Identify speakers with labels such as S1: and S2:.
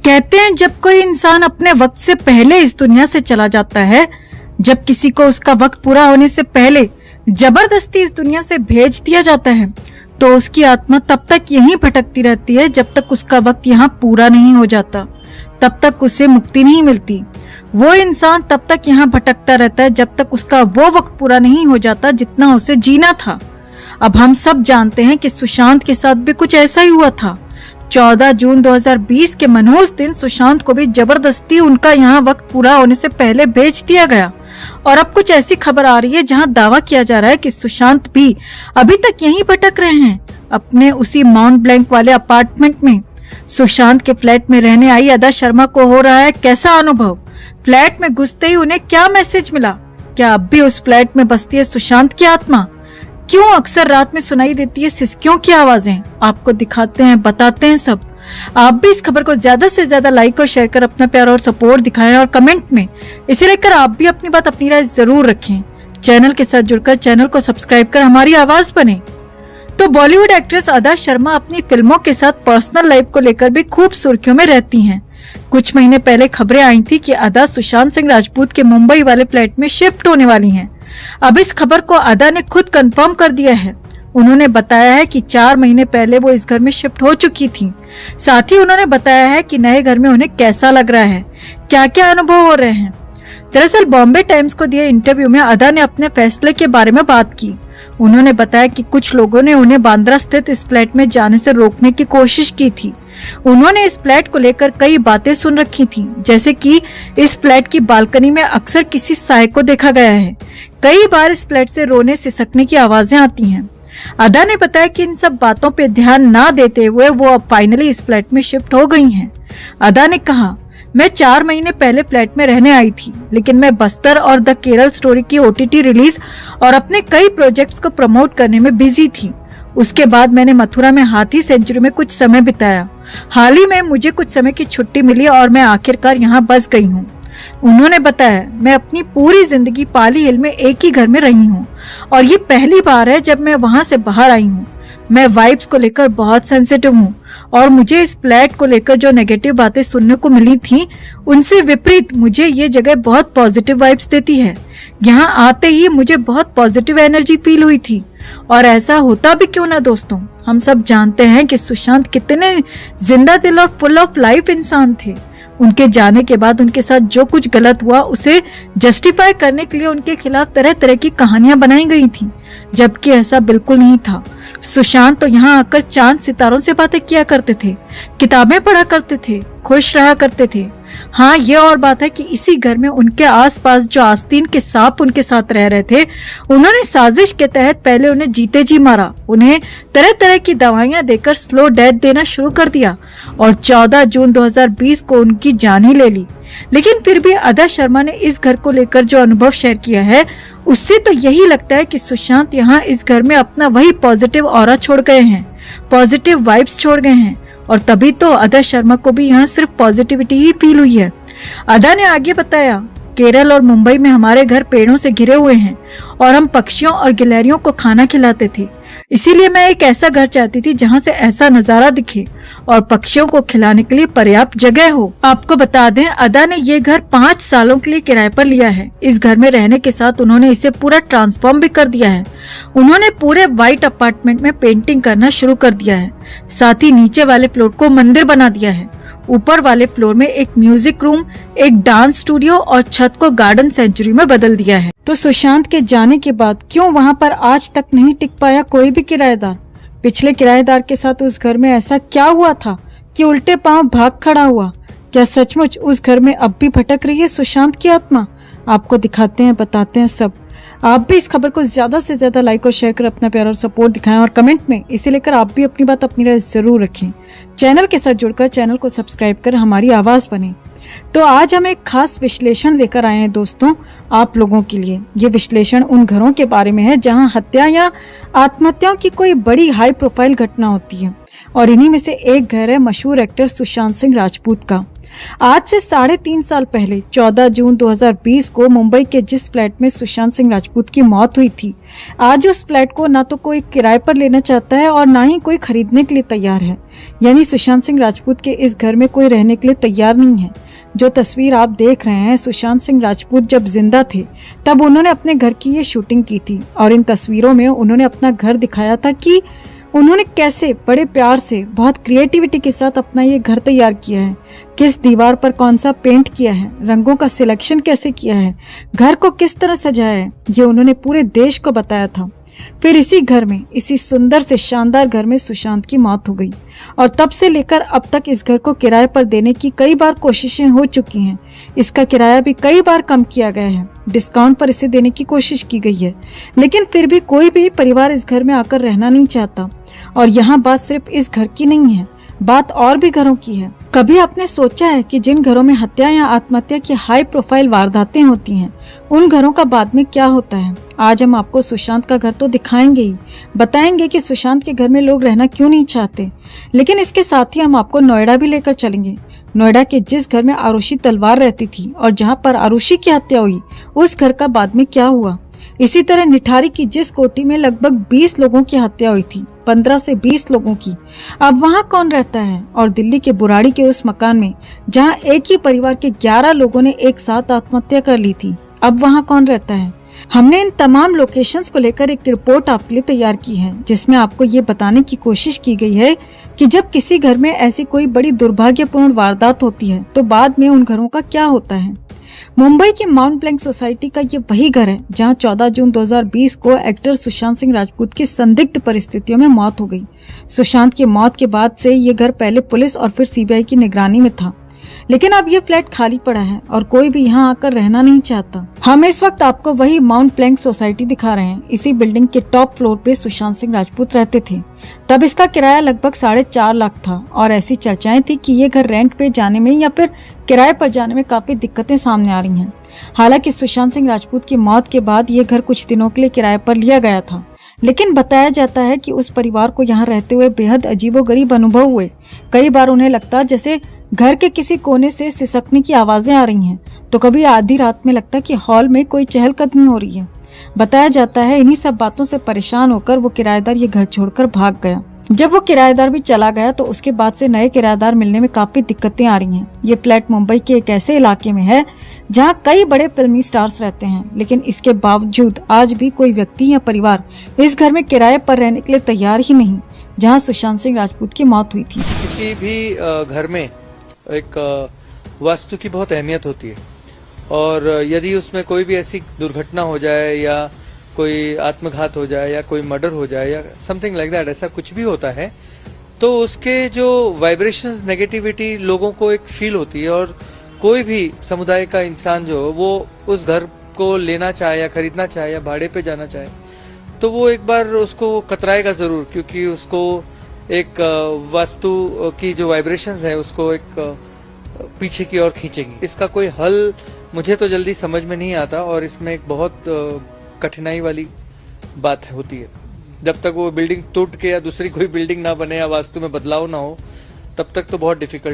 S1: कहते हैं जब कोई इंसान अपने वक्त से पहले इस दुनिया से चला जाता है, जब किसी को उसका वक्त पूरा होने से पहले जबरदस्ती इस दुनिया से भेज दिया जाता है, तो उसकी आत्मा तब तक यहीं भटकती रहती है जब तक उसका वक्त यहाँ पूरा नहीं हो जाता। तब तक उसे मुक्ति नहीं मिलती। वो इंसान तब तक यहाँ भटकता रहता है जब तक उसका वो वक्त पूरा नहीं हो जाता जितना उसे जीना था। अब हम सब जानते हैं कि सुशांत के साथ भी कुछ ऐसा ही हुआ था। 14 जून 2020 के मनहूस दिन सुशांत को भी जबरदस्ती उनका यहाँ वक्त पूरा होने से पहले भेज दिया गया। और अब कुछ ऐसी खबर आ रही है जहां दावा किया जा रहा है कि सुशांत भी अभी तक यहीं भटक रहे हैं, अपने उसी माउंट ब्लैंक वाले अपार्टमेंट में। सुशांत के फ्लैट में रहने आई अदा शर्मा को हो रहा है कैसा अनुभव? फ्लैट में घुसते ही उन्हें क्या मैसेज मिला? क्या अब भी उस फ्लैट में बसती है सुशांत की आत्मा? क्यों अक्सर रात में सुनाई देती है सिसकियों की आवाजें? आपको दिखाते हैं, बताते हैं सब। आप भी इस खबर को ज्यादा से ज्यादा लाइक और शेयर कर अपना प्यार और सपोर्ट दिखाएं और कमेंट में इसे लेकर आप भी अपनी बात, अपनी राय जरूर रखें। चैनल के साथ जुड़कर चैनल को सब्सक्राइब कर हमारी आवाज बने। तो बॉलीवुड एक्ट्रेस अदा शर्मा अपनी फिल्मों के साथ पर्सनल लाइफ को लेकर भी खूब सुर्खियों में रहती हैं। कुछ महीने पहले खबरें आई थी कि अदा सुशांत सिंह राजपूत के मुंबई वाले फ्लैट में शिफ्ट होने वाली हैं। अब इस खबर को अदा ने खुद कंफर्म कर दिया है। उन्होंने बताया है कि 4 महीने पहले वो इस घर में शिफ्ट हो चुकी थी। साथ ही उन्होंने बताया है कि नए घर में उन्हें कैसा लग रहा है, क्या क्या अनुभव हो रहे हैं। दरअसल बॉम्बे टाइम्स को दिए इंटरव्यू में अदा ने अपने फैसले के बारे में बात की। उन्होंने बताया कि कुछ लोगों ने उन्हें बांद्रा स्थित इस फ्लैट में जाने से रोकने की कोशिश की थी। उन्होंने इस फ्लैट को लेकर कई बातें सुन रखी थी, जैसे कि इस फ्लैट की बालकनी में अक्सर किसी साय को देखा गया है। कई बार इस फ्लैट से रोने सिसकने की आवाजें आती हैं। अदा ने बताया कि इन सब बातों पे ध्यान ना देते हुए वो अब फाइनली इस फ्लैट में शिफ्ट हो गई हैं। अदा ने कहा, मैं 4 महीने पहले फ्लैट में रहने आई थी, लेकिन मैं बस्तर और द केरल स्टोरी की OTT रिलीज और अपने कई प्रोजेक्ट्स को प्रमोट करने में बिजी थी। उसके बाद मैंने मथुरा में हाथी सेंचुरी में कुछ समय बिताया। हाल ही में मुझे कुछ समय की छुट्टी मिली और मैं आखिरकार यहाँ बस गई हूँ। उन्होंने बताया, मैं अपनी पूरी जिंदगी पाली हिल में एक ही घर में रही हूँ और ये पहली बार है जब मैं वहाँ से बाहर आई हूँ। मैं वाइब्स को लेकर बहुत सेंसिटिव हूँ और मुझे इस फ्लैट को लेकर जो नेगेटिव बातें सुनने को मिली थी, उनसे विपरीत मुझे ये जगह बहुत पॉजिटिव वाइब्स देती है। यहाँ आते ही मुझे बहुत पॉजिटिव एनर्जी फील हुई थी। और ऐसा होता भी क्यों ना दोस्तों, हम सब जानते हैं कि सुशांत कितने जिंदा दिल और फुल ऑफ लाइफ इंसान थे। उनके जाने के बाद उनके साथ जो कुछ गलत हुआ उसे जस्टिफाई करने के लिए उनके खिलाफ तरह तरह की कहानियां बनाई गई थी, जबकि ऐसा बिल्कुल नहीं था। सुशांत तो यहाँ आकर चांद सितारों से बातें किया करते थे, किताबें पढ़ा करते थे, खुश रहा करते थे। हाँ, ये और बात है कि इसी घर में उनके आसपास जो आस्तीन के सांप उनके साथ रह रहे थे, उन्होंने साजिश के तहत पहले उन्हें जीते जी मारा, उन्हें तरह तरह की दवाइयां देकर स्लो डेथ देना शुरू कर दिया और 14 जून 2020 को उनकी जान ही ले ली। लेकिन फिर भी अदा शर्मा ने इस घर को लेकर जो अनुभव शेयर किया है, उससे तो यही लगता है कि सुशांत यहाँ इस घर में अपना वही पॉजिटिव ऑरा छोड़ गए हैं, पॉजिटिव वाइब्स छोड़ गए हैं। और तभी तो अदा शर्मा को भी यहाँ सिर्फ पॉजिटिविटी ही फील हुई है। अदा ने आगे बताया, केरल और मुंबई में हमारे घर पेड़ों से घिरे हुए हैं और हम पक्षियों और गिलहरियों को खाना खिलाते थे। इसीलिए मैं एक ऐसा घर चाहती थी जहाँ से ऐसा नजारा दिखे और पक्षियों को खिलाने के लिए पर्याप्त जगह हो। आपको बता दें, अदा ने ये घर 5 सालों के लिए किराए पर लिया है। इस घर में रहने के साथ उन्होंने इसे पूरा ट्रांसफॉर्म भी कर दिया है। उन्होंने पूरे व्हाइट अपार्टमेंट में पेंटिंग करना शुरू कर दिया है। साथ ही नीचे वाले फ्लोर को मंदिर बना दिया है। ऊपर वाले फ्लोर में एक म्यूजिक रूम, एक डांस स्टूडियो और छत को गार्डन सेंचुरी में बदल दिया है। तो सुशांत के जाने के बाद क्यों वहां पर आज तक नहीं टिक पाया कोई भी किराएदार? पिछले किराएदार के साथ उस घर में ऐसा क्या हुआ था कि उल्टे पांव भाग खड़ा हुआ? क्या सचमुच उस घर में अब भी भटक रही है सुशांत की आत्मा? आपको दिखाते हैं, बताते हैं सब। आप भी इस खबर को ज्यादा से ज्यादा लाइक और शेयर कर अपना प्यार और सपोर्ट दिखाएं और कमेंट में इसे लेकर आप भी अपनी बात, अपनी राय जरूर रखें। चैनल के साथ जुड़कर चैनल को सब्सक्राइब कर हमारी आवाज बने। तो आज हम एक खास विश्लेषण लेकर आए हैं दोस्तों आप लोगों के लिए। ये विश्लेषण उन घरों के बारे में है जहां हत्या या आत्महत्याओं की कोई बड़ी हाई प्रोफाइल घटना होती है और इन्हीं में से एक घर है मशहूर एक्टर सुशांत सिंह राजपूत का। आज से 3.5 साल पहले 14 जून 2020 को मुंबई के जिस फ्लैट में सुशांत सिंह राजपूत की मौत हुई थी, आज उस फ्लैट को ना तो कोई किराए पर लेना चाहता है और ना ही कोई खरीदने के लिए तैयार है। यानी सुशांत सिंह राजपूत के इस घर में कोई रहने के लिए तैयार नहीं है। जो तस्वीर आप देख रहे हैं, सुशांत सिंह राजपूत जब जिंदा थे तब उन्होंने अपने घर की ये शूटिंग की थी और इन तस्वीरों में उन्होंने अपना घर दिखाया था कि उन्होंने कैसे बड़े प्यार से, बहुत क्रिएटिविटी के साथ अपना ये घर तैयार किया है, किस दीवार पर कौन सा पेंट किया है, रंगों का सिलेक्शन कैसे किया है, घर को किस तरह सजाया है, ये उन्होंने पूरे देश को बताया था। फिर इसी घर में, इसी सुंदर से शानदार घर में सुशांत की मौत हो गई और तब से लेकर अब तक इस घर को किराए पर देने की कई बार कोशिशें हो चुकी हैं। इसका किराया भी कई बार कम किया गया है, डिस्काउंट पर इसे देने की कोशिश की गई है, लेकिन फिर भी कोई भी परिवार इस घर में आकर रहना नहीं चाहता। और यहाँ बात सिर्फ इस घर की नहीं है, बात और भी घरों की है। कभी आपने सोचा है कि जिन घरों में हत्या या आत्महत्या की हाई प्रोफाइल वारदातें होती हैं, उन घरों का बाद में क्या होता है? आज हम आपको सुशांत का घर तो दिखाएंगे ही, बताएंगे कि सुशांत के घर में लोग रहना क्यों नहीं चाहते, लेकिन इसके साथ ही हम आपको नोएडा भी लेकर चलेंगे। नोएडा के जिस घर में आरुषि तलवार रहती थी और जहाँ पर आरुषि की हत्या हुई, उस घर का बाद में क्या हुआ। इसी तरह निठारी की जिस कोठी में लगभग 20 लोगों की हत्या हुई थी, 15 से 20 लोगों की, अब वहाँ कौन रहता है? और दिल्ली के बुराड़ी के उस मकान में जहाँ एक ही परिवार के 11 लोगों ने एक साथ आत्महत्या कर ली थी, अब वहाँ कौन रहता है? हमने इन तमाम लोकेशंस को लेकर एक रिपोर्ट आपके लिए तैयार की है, जिसमें आपको ये बताने की कोशिश की गई है कि जब किसी घर में ऐसी कोई बड़ी दुर्भाग्यपूर्ण वारदात होती है तो बाद में उन घरों का क्या होता है। मुंबई की माउंट ब्लैंक सोसाइटी का ये वही घर है जहां 14 जून 2020 को एक्टर सुशांत सिंह राजपूत की संदिग्ध परिस्थितियों में मौत हो गई। सुशांत की मौत के बाद से ये घर पहले पुलिस और फिर सीबीआई की निगरानी में था, लेकिन अब ये फ्लैट खाली पड़ा है और कोई भी यहाँ आकर रहना नहीं चाहता। हम इस वक्त आपको वही माउंट ब्लैंक सोसाइटी दिखा रहे हैं। इसी बिल्डिंग के टॉप फ्लोर पे सुशांत सिंह राजपूत रहते थे। तब इसका किराया लगभग 4.5 लाख था और ऐसी चर्चाएं थी कि ये घर रेंट पे जाने में या फिर किराए पर जाने में काफी दिक्कतें सामने आ रही हैं। हालांकि सुशांत सिंह राजपूत की मौत के बाद ये घर कुछ दिनों के लिए किराए पर लिया गया था, लेकिन बताया जाता है कि उस परिवार को यहाँ रहते हुए बेहद अजीबोगरीब अनुभव हुए। कई बार उन्हें लगता जैसे घर के किसी कोने से सिसकने की आवाजें आ रही हैं, तो कभी आधी रात में लगता कि हॉल में कोई चहलकदमी हो रही है। बताया जाता है इन्हीं सब बातों से परेशान होकर वो किराएदार ये घर छोड़कर भाग गया। जब वो किराएदार भी चला गया तो उसके बाद से नए किराएदार मिलने में काफी दिक्कतें आ रही हैं। ये फ्लैट मुंबई के एक ऐसे इलाके में है जहाँ कई बड़े फिल्मी स्टार्स रहते हैं, लेकिन इसके बावजूद आज भी कोई व्यक्ति या परिवार इस घर में किराए पर रहने के लिए तैयार ही नहीं, जहाँ सुशांत सिंह राजपूत की मौत हुई थी।
S2: किसी भी घर में एक वास्तु की बहुत अहमियत होती है और यदि उसमें कोई भी ऐसी दुर्घटना हो जाए या कोई आत्मघात हो जाए या कोई मर्डर हो जाए या समथिंग लाइक दैट, ऐसा कुछ भी होता है तो उसके जो वाइब्रेशंस, नेगेटिविटी लोगों को एक फील होती है और कोई भी समुदाय का इंसान जो वो उस घर को लेना चाहे या खरीदना चाहे या भाड़े पे जाना चाहे तो वो एक बार उसको कतराएगा जरूर, क्योंकि उसको एक वास्तु की जो वाइब्रेशंस है उसको एक पीछे की ओर खींचेगी। इसका कोई हल मुझे तो जल्दी समझ में नहीं आता और इसमें एक बहुत कठिनाई वाली बात होती है। जब तक वो बिल्डिंग टूट के या दूसरी कोई बिल्डिंग ना बने या वास्तु में बदलाव ना हो तब तक तो बहुत डिफिकल्ट